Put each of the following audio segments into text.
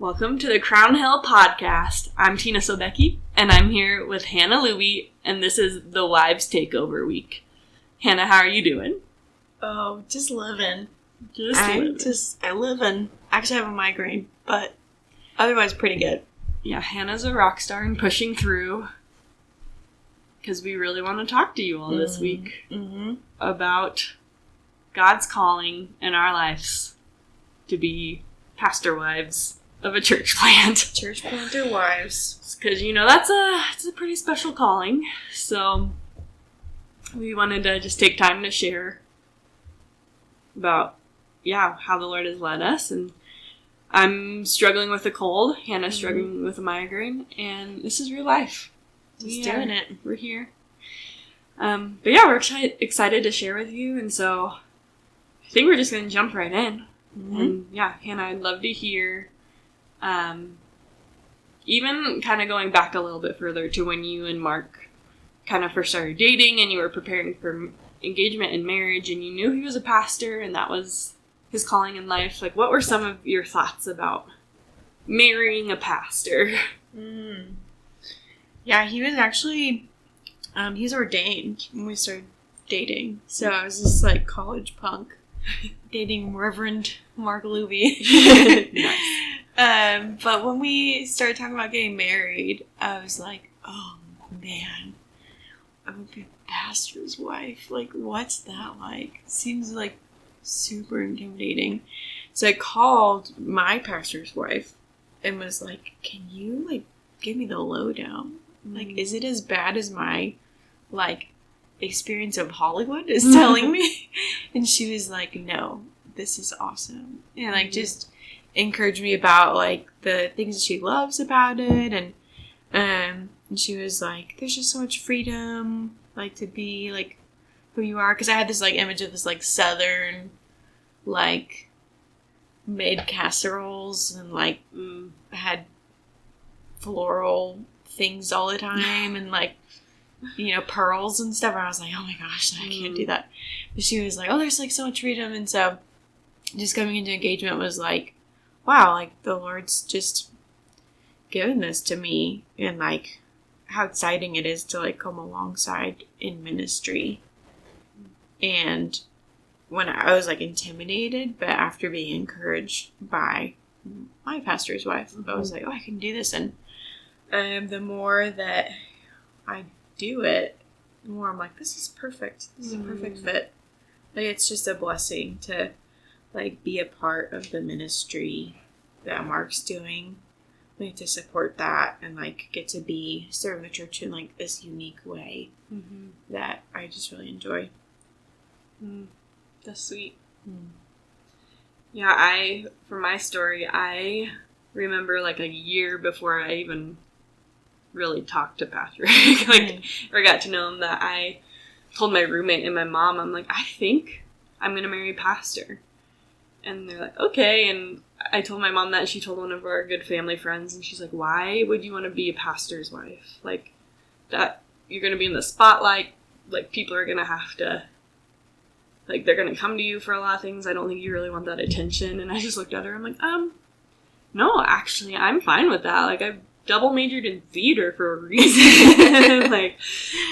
Welcome to the Crown Hill Podcast. I'm Tina Sobecki, and I'm here with Hannah Louie, and this is the Wives Takeover Week. Hannah, how are you doing? Oh, just living. I live and actually have a migraine, but otherwise pretty good. Yeah, Hannah's a rock star and pushing through, because we really want to talk to you all this week about God's calling in our lives to be pastor wives of a church plant. Church planter wives. Because, it's a pretty special calling. So, we wanted to just take time to share about, how the Lord has led us. And I'm struggling with a cold. Hannah's struggling with a migraine. And this is real life. Just doing it. We're here. We're excited to share with you. And so, I think we're just going to jump right in. And Hannah, I'd love to hear, even kind of going back a little bit further to when you and Mark kind of first started dating and you were preparing for engagement and marriage and you knew he was a pastor and that was his calling in life. Like, what were some of your thoughts about marrying a pastor? Yeah, he was actually, he's ordained when we started dating. So I was just like college punk. Dating Reverend Mark Louie. Nice. But when we started talking about getting married, I was like, oh man, I'm gonna be a pastor's wife. Like, what's that like? Seems like super intimidating. So I called my pastor's wife and was like, can you give me the lowdown? Like, is it as bad as my experience of Hollywood is telling me? And she was like, no, this is awesome. And just encouraged me about the things that she loves about it. And she was like, there's just so much freedom to be who you are. Because I had this image of this southern made casseroles and had floral things all the time and pearls and stuff. And I was like, oh my gosh, I can't do that. But she was like, oh, there's so much freedom. And so just coming into engagement was like, wow, the Lord's just given this to me. And how exciting it is to come alongside in ministry. And when I was intimidated, but after being encouraged by my pastor's wife, I was like, oh, I can do this. And the more that I do it, the more I'm like, this is perfect. This is a perfect fit. It's just a blessing to be a part of the ministry that Mark's doing. To support that and get to be serving the church in this unique way that I just really enjoy. That's sweet. Yeah, for my story, I remember a year before I even really talked to Patrick, or got to know him, that I told my roommate and my mom, I'm like, I think I'm going to marry a pastor. And they're like, okay. And I told my mom that, and she told one of our good family friends, and she's like, why would you want to be a pastor's wife? That you're going to be in the spotlight, people are going to have to, they're going to come to you for a lot of things. I don't think you really want that attention. And I just looked at her, I'm like, no, actually, I'm fine with that. I've double majored in theater for a reason.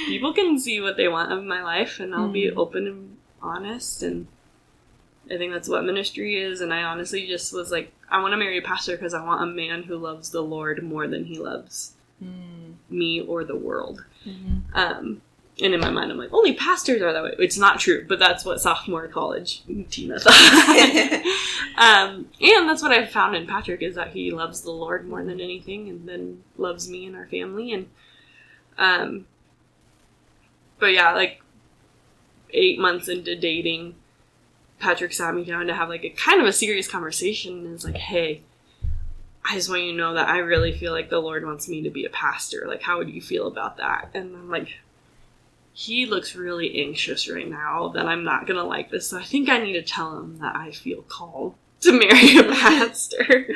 People can see what they want of my life, and I'll be open and honest, and I think that's what ministry is. And I honestly just was like, I want to marry a pastor because I want a man who loves the Lord more than he loves me or the world. And in my mind, I'm like, only pastors are that way. It's not true, but that's what sophomore college Tina thought. And that's what I found in Patrick, is that he loves the Lord more than anything, and then loves me and our family. And, 8 months into dating, Patrick sat me down to have a kind of a serious conversation, and was like, hey, I just want you to know that I really feel like the Lord wants me to be a pastor. How would you feel about that? And I'm like, he looks really anxious right now that I'm not going to like this. So I think I need to tell him that I feel called to marry a pastor.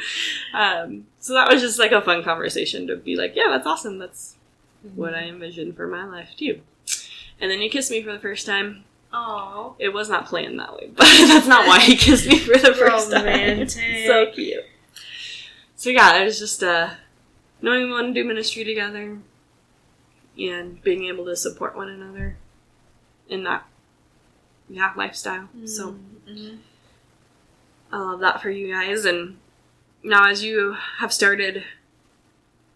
So that was just a fun conversation to be like, yeah, that's awesome. That's what I envision for my life too. And then he kissed me for the first time. Aww. It was not planned that way, but that's not why he kissed me for the first time. Romantic. So cute. So yeah, it was just knowing we want to do ministry together and being able to support one another in that lifestyle. So I love that for you guys. And now as you have started,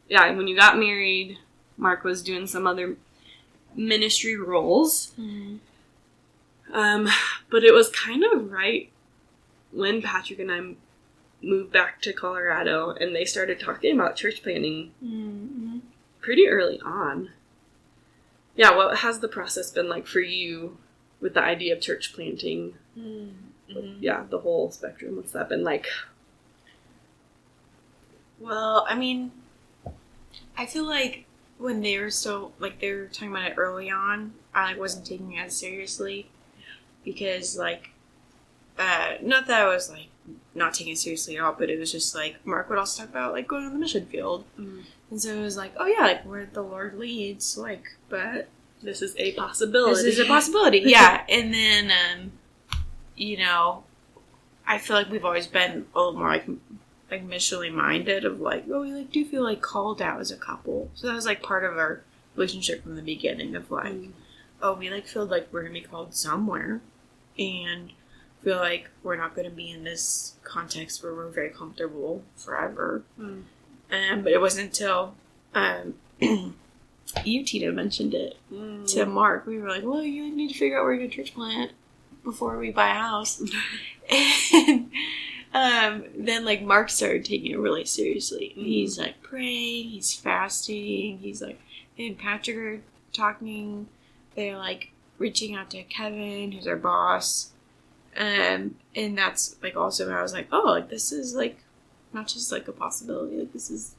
when you got married, Mark was doing some other ministry roles. But it was kind of right when Patrick and I moved back to Colorado and they started talking about church planting pretty early on. Yeah, what has the process been like for you with the idea of church planting? Yeah, the whole spectrum. What's that been like? Well, I mean, I feel like when they were they were talking about it early on, I wasn't taking it as seriously because not that I was not taking it seriously at all, but it was just Mark would also talk about going on the mission field, and so it was oh yeah, where the Lord leads, but this is a possibility. This is a possibility, yeah. And then I feel like we've always been a little more missionally minded of we do feel called out as a couple, so that was part of our relationship from the beginning of we feel we're gonna be called somewhere, and feel we're not going to be in this context where we're very comfortable forever. But it wasn't until you, Tina, mentioned it to Mark. We were well, you need to figure out where you're going to church plant before we buy a house. And then Mark started taking it really seriously. He's praying, he's fasting, he's and Patrick are talking. They're reaching out to Kevin, who's our boss. And that's also how I was this is not just a possibility, this is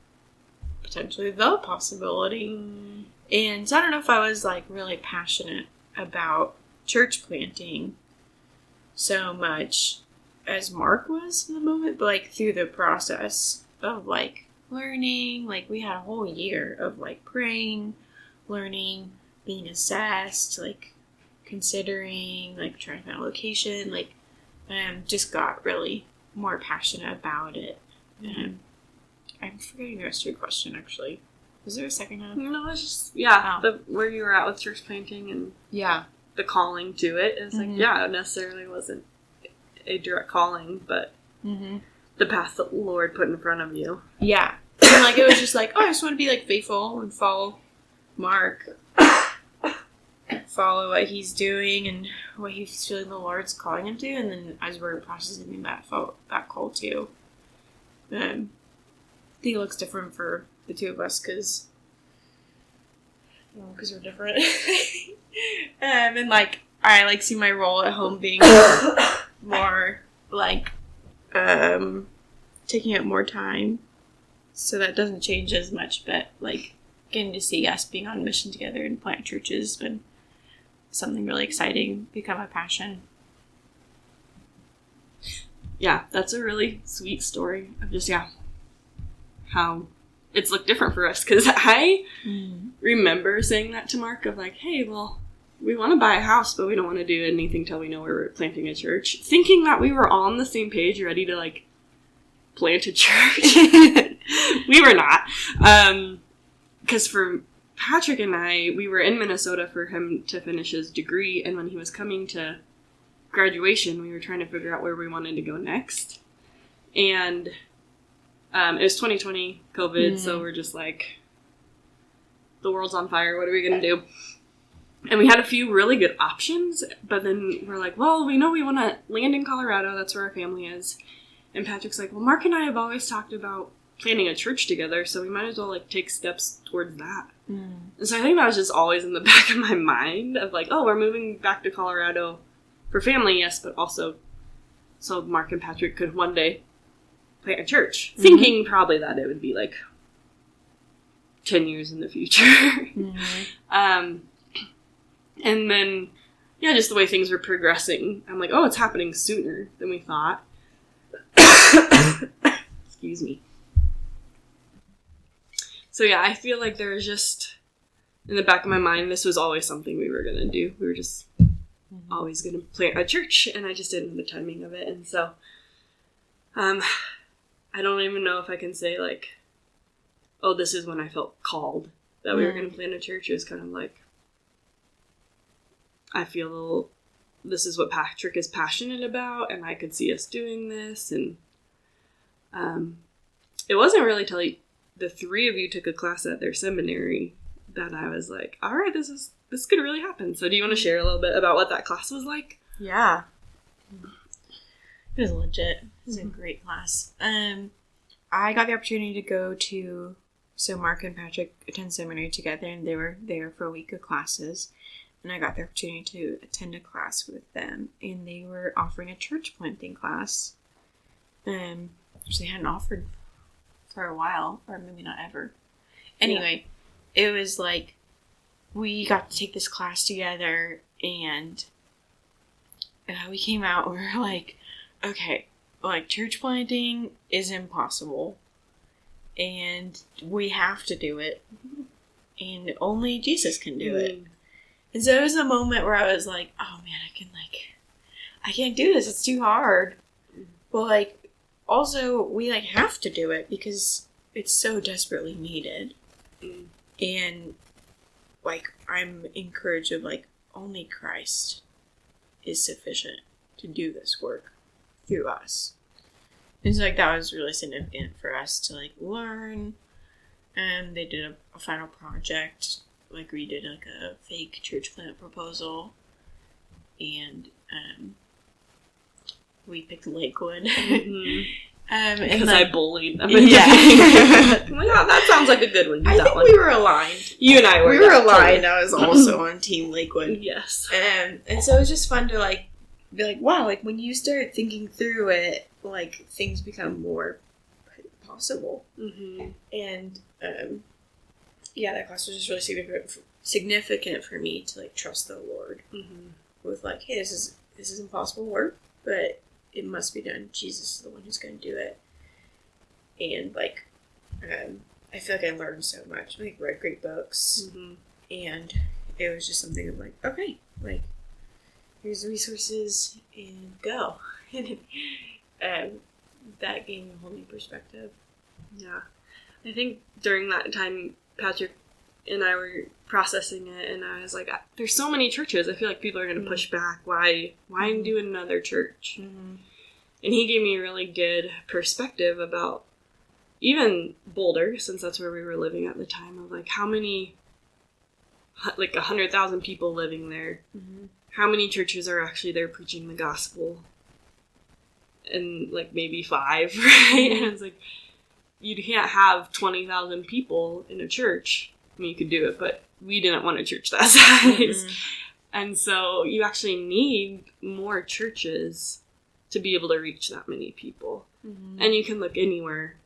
potentially the possibility. And so I don't know if I was really passionate about church planting so much as Mark was in the moment, but through the process of learning, we had a whole year of praying, learning, being assessed, considering, trying to find a location, just got really more passionate about it. I'm forgetting the rest of your question, actually. Was there a second half? No, it's just, where you were at with church planting and the calling to it is it necessarily wasn't a direct calling, but the path that the Lord put in front of you. Yeah. And, it was just I just want to be, faithful and follow Mark. Follow what he's doing and what he's feeling the Lord's calling him to, and then as we're processing that call too. I think it looks different for the two of us because we're different. And I see my role at home being more taking up more time, so that doesn't change as much. But getting to see us being on mission together and plant churches has been something really exciting, become a passion. Yeah, that's a really sweet story of just, how it's looked different for us. Because I remember saying that to Mark of hey, well, we want to buy a house, but we don't want to do anything till we know we're planting a church. Thinking that we were all on the same page, ready to, plant a church. We were not. Because for Patrick and I, we were in Minnesota for him to finish his degree, and when he was coming to graduation, we were trying to figure out where we wanted to go next. And it was 2020, COVID, so we're just the world's on fire, what are we going to do? And we had a few really good options, but then we're well, we know we want to land in Colorado, that's where our family is. And Patrick's well, Mark and I have always talked about planning a church together, so we might as well take steps towards that. And so I think that was just always in the back of my mind of oh, we're moving back to Colorado for family, yes, but also so Mark and Patrick could one day plant a church, thinking probably that it would be 10 years in the future. And then just the way things were progressing, I'm oh, it's happening sooner than we thought. Excuse me. So I feel there was just, in the back of my mind, this was always something we were going to do. We were just always going to plant a church, and I just didn't know the timing of it. And so I I don't even know if I can say, like, oh, this is when I felt called that we were going to plant a church. It was kind of like, I feel this is what Patrick is passionate about, and I could see us doing this. And it wasn't really till the three of you took a class at their seminary that I was like, all right, this could really happen. So do you want to share a little bit about what that class was like? Yeah. It was legit. It was a great class. I got the opportunity to go to, so Mark and Patrick attend seminary together, and they were there for a week of classes. And I got the opportunity to attend a class with them, and they were offering a church planting class, which they hadn't offered for a while, or maybe not ever. Anyway, It was like, we got to take this class together, and we came out, and we were like, okay, like, church planting is impossible, and we have to do it, and only Jesus can do it. And so it was a moment where I was like, oh man, I can't do this, it's too hard. But, like, also, we, like, have to do it because it's so desperately needed. And, like, I'm encouraged of, like, only Christ is sufficient to do this work through us. And so, like, that was really significant for us to, like, learn. And they did a final project. Like, we did, like, a fake church plant proposal. And, we picked Lakewood. Because I bullied them. Yeah. Well, that sounds like a good one. I think we were aligned. You and I were. We were aligned. I was also on Team Lakewood. Yes. And so it was just fun to, like, be like, wow, like, when you start thinking through it, like, things become more possible. Mm-hmm. And, yeah, that class was just really significant for me to, like, trust the Lord with, like, hey, this is impossible work, but it must be done. Jesus is the one who's going to do it. And, like, I feel like I learned so much. I, like, read great books. And it was just something of, like, okay, like, here's the resources, and go. And that gave me a whole new perspective. Yeah. I think during that time, Patrick and I were processing it, and I was like, there's so many churches. I feel like people are going to push back. Why do another church? And he gave me a really good perspective about even Boulder, since that's where we were living at the time, of, like, how many, like, 100,000 people living there. How many churches are actually there preaching the gospel? And, like, maybe 5, right? And it's like, you can't have 20,000 people in a church. I mean, you could do it, but we didn't want a church that size. And so you actually need more churches to be able to reach that many people. And you can look anywhere,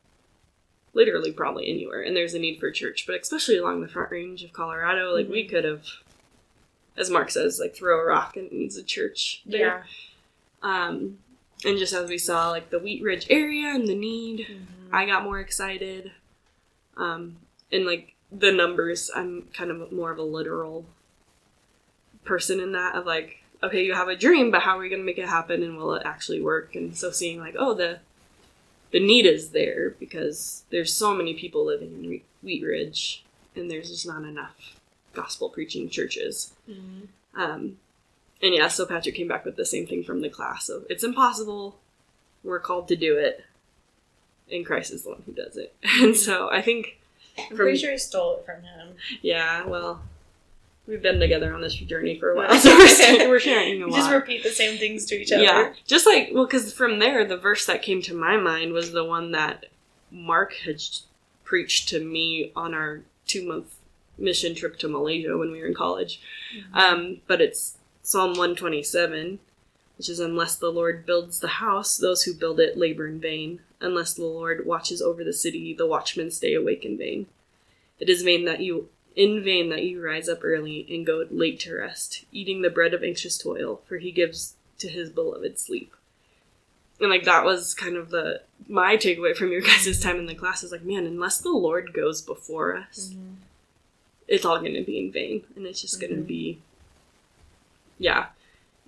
literally probably anywhere, and there's a need for a church. But especially along the Front Range of Colorado, like, we could have, as Mark says, like, throw a rock and it needs a church there. And just as we saw, like, the Wheat Ridge area and the need, I got more excited. And, like, the numbers, I'm kind of more of a literal person in that, of, like, okay, you have a dream, but how are we going to make it happen, and will it actually work? And so seeing, like, oh, the need is there because there's so many people living in Wheat Ridge, and there's just not enough gospel preaching churches. And yeah, so Patrick came back with the same thing from the class. So it's impossible. We're called to do it. And Christ is the one who does it. And so I think... I'm pretty sure I stole it from him. Yeah, well, we've been together on this journey for a while, so we're sharing a lot. We just repeat the same things to each other. Yeah, just like, well, because from there, the verse that came to my mind was the one that Mark had preached to me on our 2-month mission trip to Malaysia when we were in college. But it's Psalm 127, which is, unless the Lord builds the house, those who build it labor in vain. Unless the Lord watches over the city, the watchmen stay awake in vain. It is in vain that you rise up early and go late to rest, eating the bread of anxious toil, for he gives to his beloved sleep. And, like, that was kind of my takeaway from your guys' time in the class, is like, man, unless the Lord goes before us, it's all going to be in vain. And it's just going to be,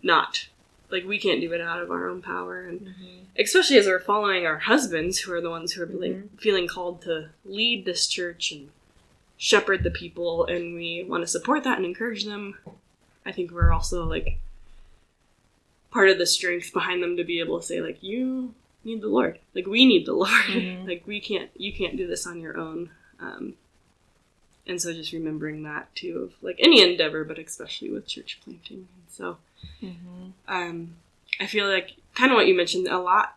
not, like, we can't do it out of our own power. And especially as we're following our husbands, who are the ones who are like feeling called to lead this church and shepherd the people, and we want to support that and encourage them. I think we're also, like, part of the strength behind them to be able to say, like, you need the Lord. Like, we need the Lord. Like, you can't do this on your own. And so just remembering that, too, of, like, any endeavor, but especially with church planting. And so I feel like kind of what you mentioned, a lot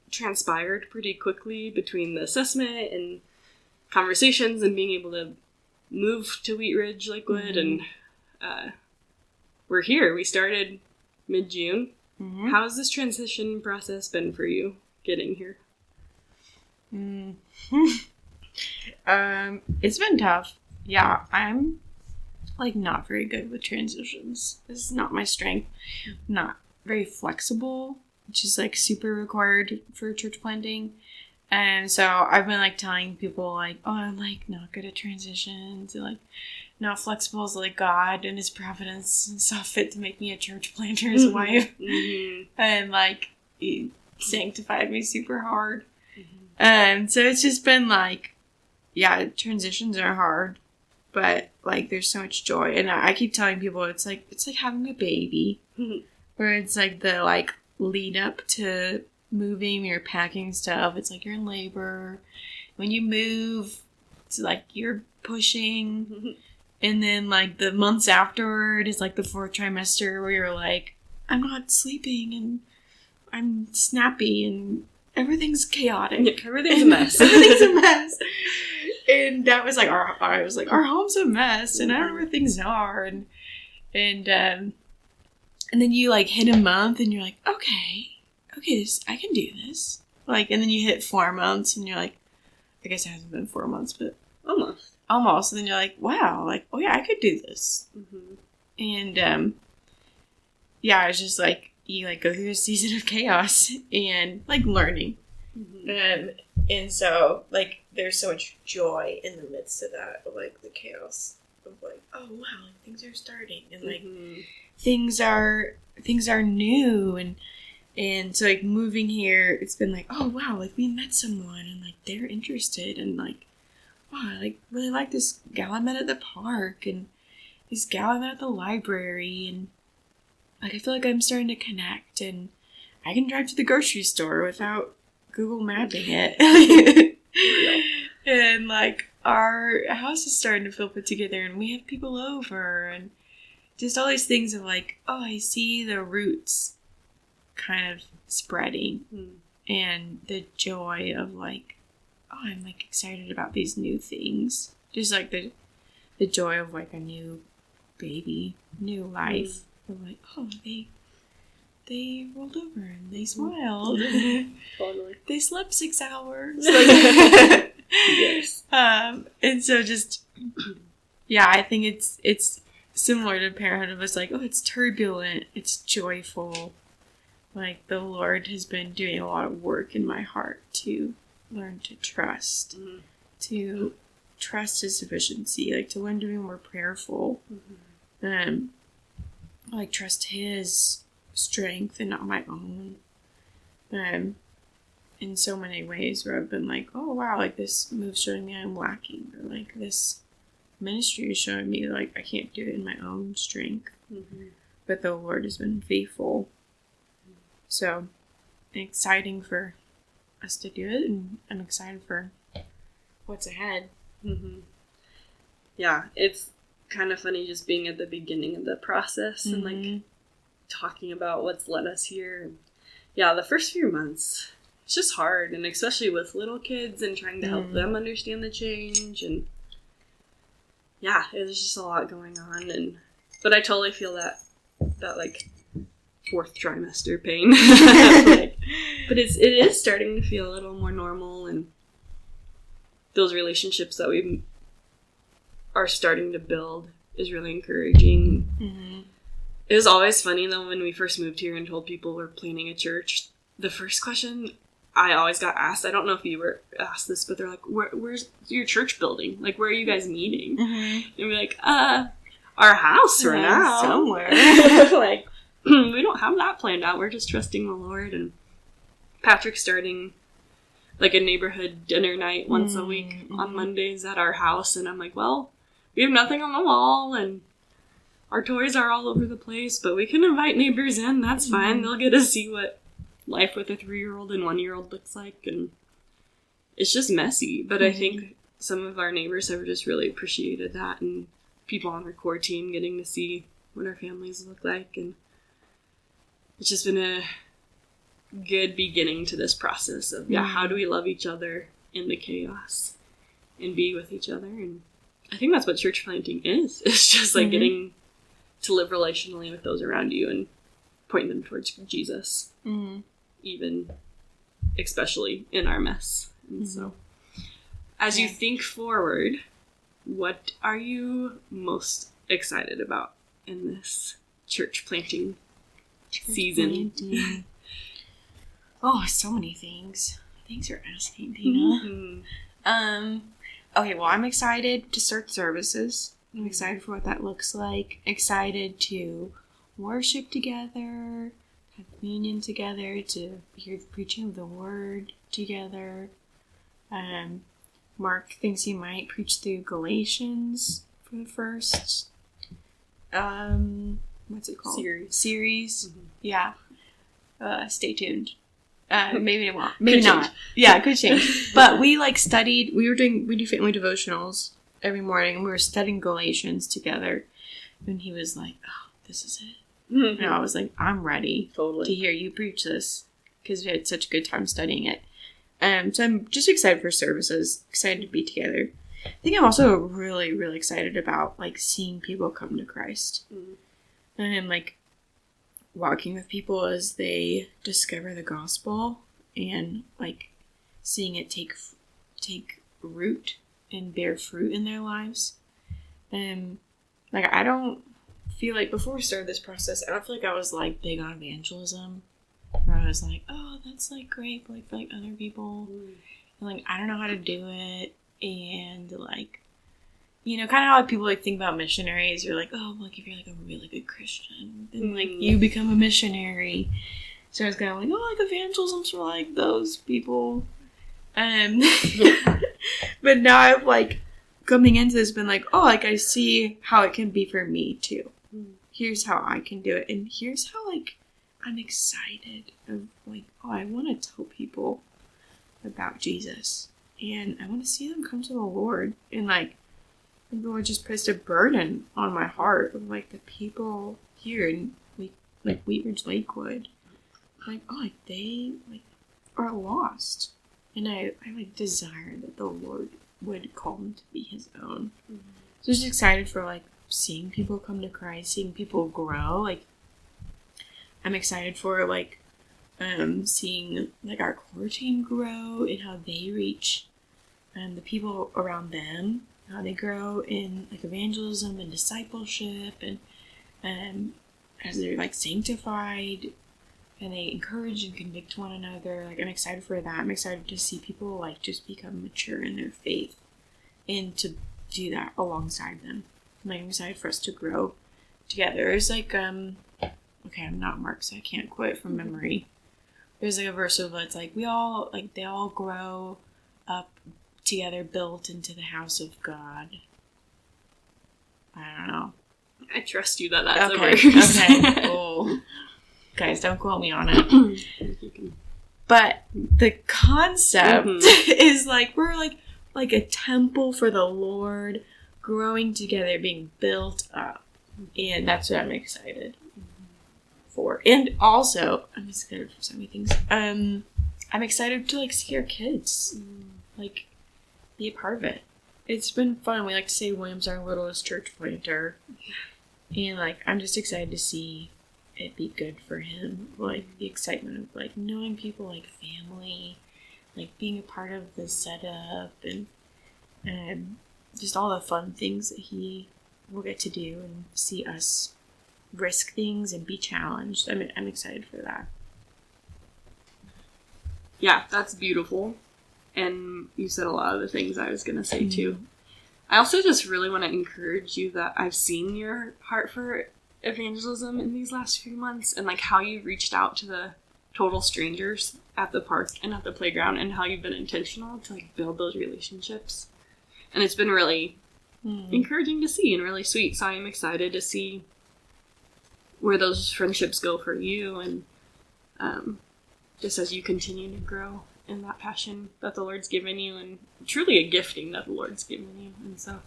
transpired pretty quickly between the assessment and conversations and being able to move to Wheat Ridge Lakewood. And we're here. We started mid-June. How has this transition process been for you getting here? It's been tough. Yeah, I'm, like, not very good with transitions. This is not my strength. Not very flexible, which is, like, super required for church planting. And so I've been, like, telling people, like, oh, I'm, like, not good at transitions. And, like, not flexible as, like, God and his providence and saw fit to make me a church planter's wife. And, like, he sanctified me super hard. And so it's just been, like, yeah, transitions are hard. But, like, there's so much joy. And I keep telling people it's like having a baby. Where it's, like, the, like, lead up to moving, you're packing stuff. It's like you're in labor. When you move, it's like you're pushing. And then, like, the months afterward is, like, the 4th trimester where you're like, I'm not sleeping and I'm snappy and everything's chaotic. Yeah, everything's a mess. Everything's a mess. And that was, like, our home's a mess and I don't know where things are. And then you, like, hit a month and you're like, okay, I can do this. Like, and then you hit 4 months and you're like, I guess it hasn't been 4 months, but almost. And then you're like, wow, like, oh yeah, I could do this. And, yeah, it's just like, you, like, go through a season of chaos and, like, learning. And so, like, there's so much joy in the midst of that, of, like, the chaos of, like, oh wow, like, things are starting and, like, things are new. And so, like, moving here, it's been like, oh wow, like, we met someone and, like, they're interested and, like, wow, I, like, really like this gal I met at the park and this gal I met at the library. And, like, I feel like I'm starting to connect and I can drive to the grocery store without Google mapping it. And, like, our house is starting to feel put together and we have people over and just all these things of, like, oh, I see the roots kind of spreading and the joy of, like, oh, I'm, like, excited about these new things. Just, like, the joy of, like, a new baby, new life. Of, like, oh, they rolled over and they smiled. Totally. They slept 6 hours. Like, yes. And so just, yeah, I think it's similar to parenthood of us, like, oh, it's turbulent, it's joyful. Like, the Lord has been doing a lot of work in my heart to learn to trust, to trust his sufficiency, like, to learn to be more prayerful, like, trust his strength and not my own, in so many ways where I've been like, oh wow, like, this move's showing me I'm lacking, or, like, this ministry is showing me, like, I can't do it in my own strength, but the Lord has been faithful. So exciting for us to do it, and I'm excited for what's ahead. Yeah, it's kind of funny just being at the beginning of the process and, like, talking about what's led us here. Yeah, the first few months, it's just hard, and especially with little kids and trying to help them understand the change, and yeah, there's just a lot going on, but I totally feel that like 4th trimester pain. Like, but it is starting to feel a little more normal, and those relationships that we are starting to build is really encouraging. It was always funny, though, when we first moved here and told people we're planning a church, the first question I always got asked, I don't know if you were asked this, but they're like, where's your church building? Like, where are you guys meeting? And we're like, our house for now. Somewhere. Like, we don't have that planned out. We're just trusting the Lord. And Patrick's starting like a neighborhood dinner night once a week on Mondays at our house. And I'm like, well, we have nothing on the wall and our toys are all over the place, but we can invite neighbors in. That's fine. They'll get to see what life with a 3-year-old and 1-year-old looks like. And it's just messy. But I think some of our neighbors have just really appreciated that, and people on our core team getting to see what our families look like. And it's just been a good beginning to this process of, how do we love each other in the chaos and be with each other? And I think that's what church planting is. It's just like getting to live relationally with those around you and pointing them towards Jesus, even especially in our mess. And so as you think forward, what are you most excited about in this church planting season? Oh, so many things. Thanks for asking, Dina. Okay, well, I'm excited to start services. I'm excited for what that looks like. Excited to worship together, have communion together, to hear the preaching of the word together. Mark thinks he might preach through Galatians for the first, what's it called? Series. Yeah. Stay tuned. Maybe it won't. Maybe not. Yeah, it could change. But we studied, we do family devotionals every morning, and we were studying Galatians together. And he was like, oh, this is it. And I was like, I'm ready to hear you preach this, because we had such a good time studying it. So I'm just excited for services, excited to be together. I think I'm also really, really excited about seeing people come to Christ. And walking with people as they discover the gospel, and seeing it take root and bear fruit in their lives. And I don't feel like, before we started this process, I don't feel like I was big on evangelism, where I was like, oh, that's great, but for other people, and I don't know how to do it. And kind of how people think about missionaries. You're oh, if you're a really good Christian, then you become a missionary. So I was kind of oh, evangelism's for those people. But now I've coming into this been oh, I see how it can be for me too. Here's how I can do it, and here's how I'm excited of oh, I want to tell people about Jesus, and I want to see them come to the Lord. And the Lord just placed a burden on my heart of the people here in Wheat Ridge Lakewood, they are lost, and I desire that the Lord would call them to be His own. So I'm just excited for seeing people come to Christ, seeing people grow. I'm excited for seeing our core team grow and how they reach the people around them, how they grow in evangelism and discipleship, and as they're sanctified and they encourage and convict one another. I'm excited for that. I'm excited to see people just become mature in their faith, and to do that alongside them. I'm excited for us to grow together. There's okay, I'm not Mark, so I can't quote from memory. There's a verse of it's we all they all grow up together, built into the house of God. I don't know. I trust you that that's okay. a verse. Okay. Oh. Guys, don't quote me on it. But the concept is we're like a temple for the Lord, growing together, being built up. And that's what I'm excited for. And also, I'm excited for so many things. I'm excited to see our kids be a part of it. It's been fun. We like to say William's our littlest church planter, and I'm just excited to see it be good for him. The excitement of knowing people family, being a part of the setup, and just all the fun things that he will get to do, and see us risk things and be challenged. I'm excited for that. Yeah, that's beautiful. And you said a lot of the things I was going to say too. I also just really want to encourage you that I've seen your heart for evangelism in these last few months, and like how you reached out to the total strangers at the park and at the playground, and how you've been intentional to like build those relationships. And it's been really encouraging to see and really sweet. So I'm excited to see where those friendships go for you, and just as you continue to grow in that passion that the Lord's given you, and truly a gifting that the Lord's given you. And so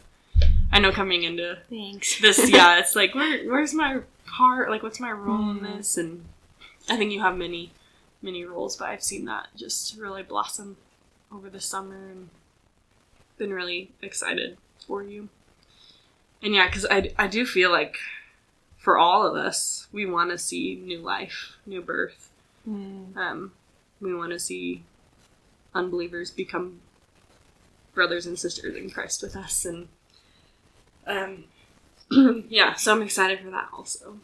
I know coming into Thanks. this, it's like, where's my part? Like, what's my role in this? And I think you have many, many roles, but I've seen that just really blossom over the summer, and been really excited for you. And yeah, because I do feel like for all of us, we want to see new life, new birth. We want to see unbelievers become brothers and sisters in Christ with us, and so I'm excited for that also.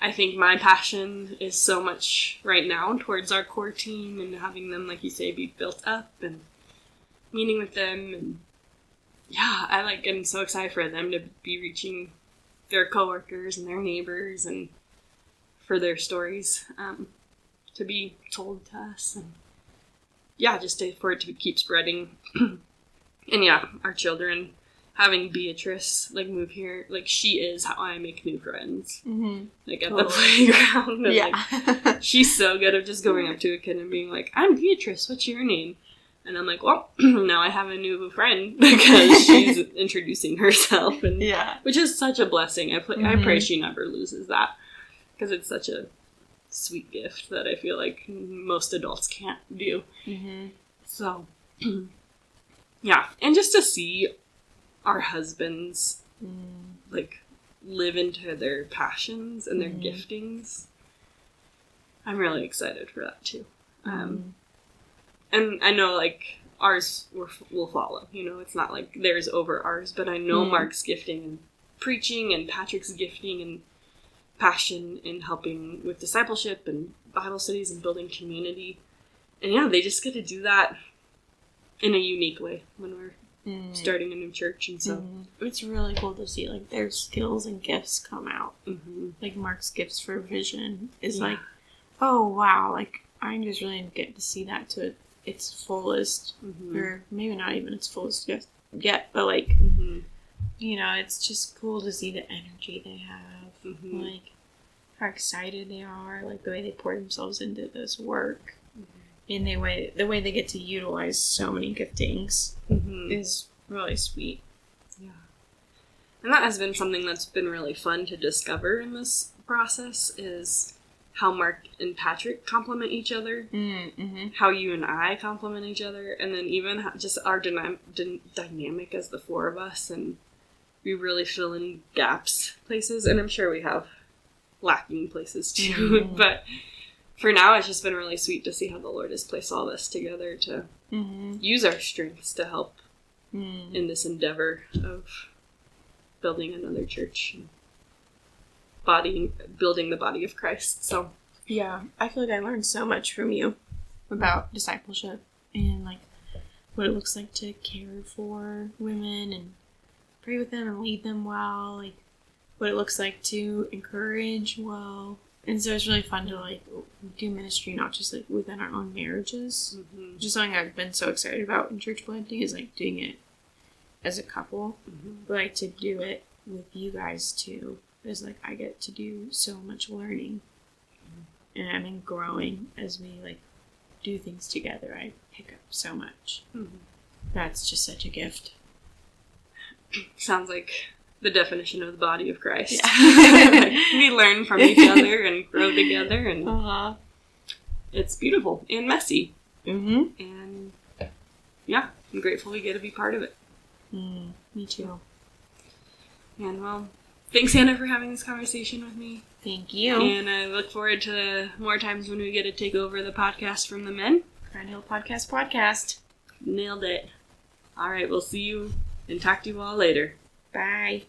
I think my passion is so much right now towards our core team and having them, like you say, be built up and meeting with them, and I'm so excited for them to be reaching their coworkers and their neighbors, and for their stories to be told to us, and for it to keep spreading. And our children, having Beatrice like move here, like she is how I make new friends. Like at the playground, and like, she's so good at just going up to a kid and being like, "I'm Beatrice, what's your name?" And I'm like, well, now I have a new friend because she's introducing herself, and which is such a blessing. I pray she never loses that, because it's such a sweet gift that I feel like most adults can't do. So, and just to see our husbands like live into their passions and their giftings, I'm really excited for that too. And I know, like, ours will follow. You know, it's not like theirs over ours, but I know Mark's gifting and preaching, and Patrick's gifting and passion in helping with discipleship and Bible studies and building community. And they just get to do that in a unique way when we're starting a new church. And so it's really cool to see, like, their skills and gifts come out. Like, Mark's gifts for vision is like, oh, wow, like, I just really get to see that to its fullest, or maybe not even its fullest yet, but like, it's just cool to see the energy they have, like how excited they are, like the way they pour themselves into this work, and the way they get to utilize so many giftings is really sweet. And that has been something that's been really fun to discover in this process, is how Mark and Patrick complement each other, how you and I complement each other, and then even just our dynamic as the four of us, and we really fill in gaps places, and I'm sure we have lacking places too, but for now it's just been really sweet to see how the Lord has placed all this together to use our strengths to help in this endeavor of building another church, and building the body of Christ. So I feel like I learned so much from you about discipleship, and like what it looks like to care for women and pray with them and lead them well, like what it looks like to encourage well. And so it's really fun to like do ministry not just like within our own marriages, just something I've been so excited about in church planting, is like doing it as a couple, but like to do it with you guys too, is like I get to do so much learning, and I mean growing as we like do things together. I pick up so much. That's just such a gift. Sounds like the definition of the body of Christ. Like, we learn from each other and grow together, and it's beautiful and messy. And I'm grateful we get to be part of it. Me too. And well, thanks, Hannah, for having this conversation with me. Thank you. And I look forward to more times when we get to take over the podcast from the men. Crown Hill Podcast. Nailed it. All right, we'll see you and talk to you all later. Bye.